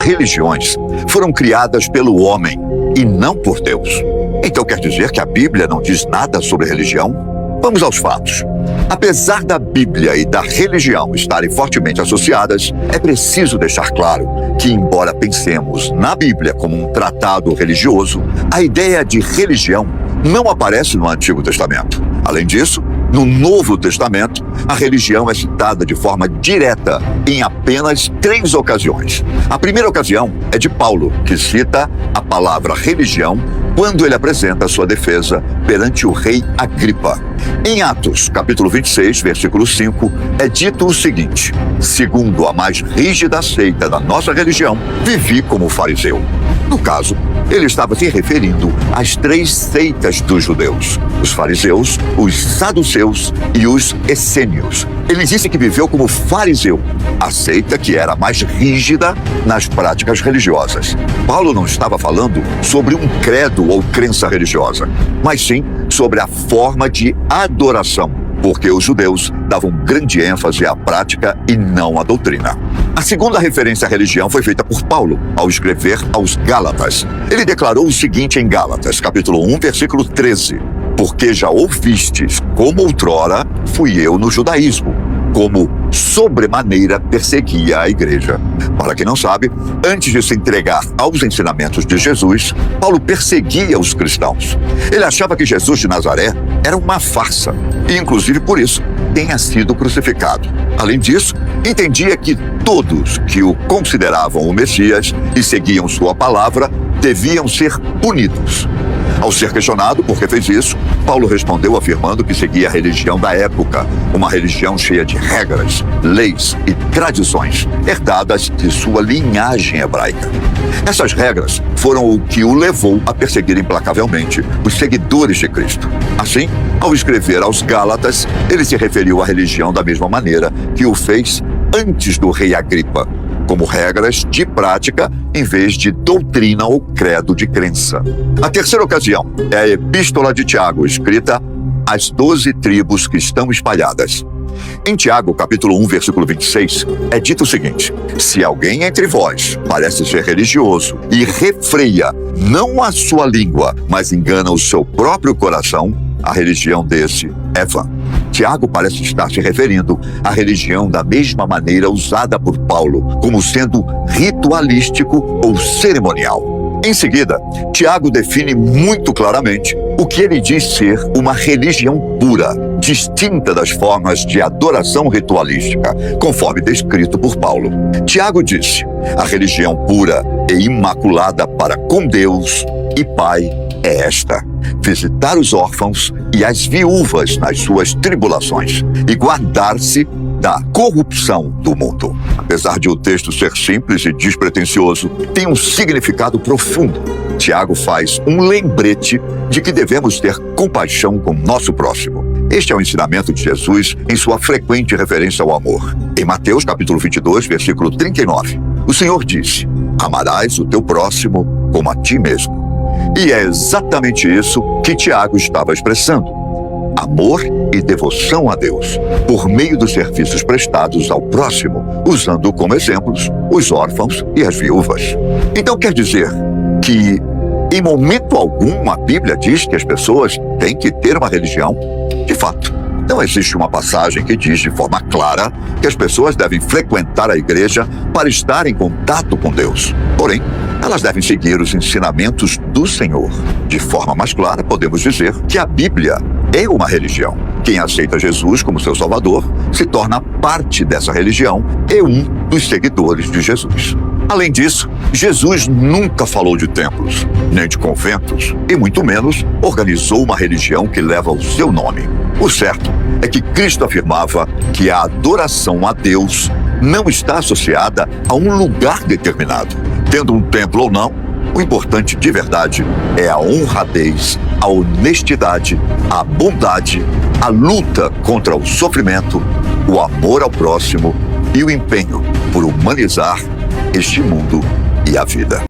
religiões foram criadas pelo homem e não por Deus. Então quer dizer que a Bíblia não diz nada sobre religião? Vamos aos fatos. Apesar da Bíblia e da religião estarem fortemente associadas, é preciso deixar claro que, embora pensemos na Bíblia como um tratado religioso, a ideia de religião não aparece no Antigo Testamento. Além disso, no Novo Testamento, a religião é citada de forma direta em apenas 3 ocasiões. A primeira ocasião é de Paulo, que cita a palavra religião quando ele apresenta sua defesa perante o rei Agripa. Em Atos, capítulo 26, versículo 5, é dito o seguinte: segundo a mais rígida seita da nossa religião, vivi como fariseu. No caso, ele estava se referindo às 3 seitas dos judeus: os fariseus, os saduceus e os essênios. Ele disse que viveu como fariseu, a seita que era mais rígida nas práticas religiosas. Paulo não estava falando sobre um credo ou crença religiosa, mas sim sobre a forma de adoração, porque os judeus davam grande ênfase à prática e não à doutrina. A segunda referência à religião foi feita por Paulo ao escrever aos Gálatas. Ele declarou o seguinte em Gálatas, capítulo 1, versículo 13: porque já ouvistes como outrora fui eu no judaísmo, como sobremaneira perseguia a igreja. Para quem não sabe, antes de se entregar aos ensinamentos de Jesus, Paulo perseguia os cristãos. Ele achava que Jesus de Nazaré era uma farsa e, inclusive por isso, tenha sido crucificado. Além disso, entendia que todos que o consideravam o Messias e seguiam sua palavra deviam ser punidos. Ao ser questionado por que fez isso, Paulo respondeu afirmando que seguia a religião da época, uma religião cheia de regras, leis e tradições, herdadas de sua linhagem hebraica. Essas regras foram o que o levou a perseguir implacavelmente os seguidores de Cristo. Assim, ao escrever aos Gálatas, ele se referiu à religião da mesma maneira que o fez antes do rei Agripa, como regras de prática em vez de doutrina ou credo de crença. A terceira ocasião é a Epístola de Tiago, escrita às 12 tribos que estão espalhadas. Em Tiago, capítulo 1, versículo 26, é dito o seguinte: se alguém entre vós parece ser religioso e refreia não a sua língua, mas engana o seu próprio coração, a religião desse é vã. Tiago parece estar se referindo à religião da mesma maneira usada por Paulo, como sendo ritualístico ou cerimonial. Em seguida, Tiago define muito claramente o que ele diz ser uma religião pura, distinta das formas de adoração ritualística, conforme descrito por Paulo. Tiago disse: a religião pura e imaculada para com Deus e Pai é esta: visitar os órfãos e as viúvas nas suas tribulações e guardar-se da corrupção do mundo. Apesar de o texto ser simples e despretensioso, tem um significado profundo. Tiago faz um lembrete de que devemos ter compaixão com nosso próximo. Este é o ensinamento de Jesus em sua frequente referência ao amor. Em Mateus capítulo 22, versículo 39, o Senhor disse: amarás o teu próximo como a ti mesmo. E é exatamente isso que Tiago estava expressando: amor e devoção a Deus, por meio dos serviços prestados ao próximo, usando como exemplos os órfãos e as viúvas. Então quer dizer que, em momento algum, a Bíblia diz que as pessoas têm que ter uma religião? De fato, não existe uma passagem que diz de forma clara que as pessoas devem frequentar a igreja para estar em contato com Deus. Porém, elas devem seguir os ensinamentos do Senhor. De forma mais clara, podemos dizer que a Bíblia é uma religião. Quem aceita Jesus como seu Salvador se torna parte dessa religião e um dos seguidores de Jesus. Além disso, Jesus nunca falou de templos, nem de conventos, e muito menos organizou uma religião que leva o seu nome. O certo é que Cristo afirmava que a adoração a Deus não está associada a um lugar determinado. Tendo um templo ou não, o importante de verdade é a honradez, a honestidade, a bondade, a luta contra o sofrimento, o amor ao próximo e o empenho por humanizar este mundo e a vida.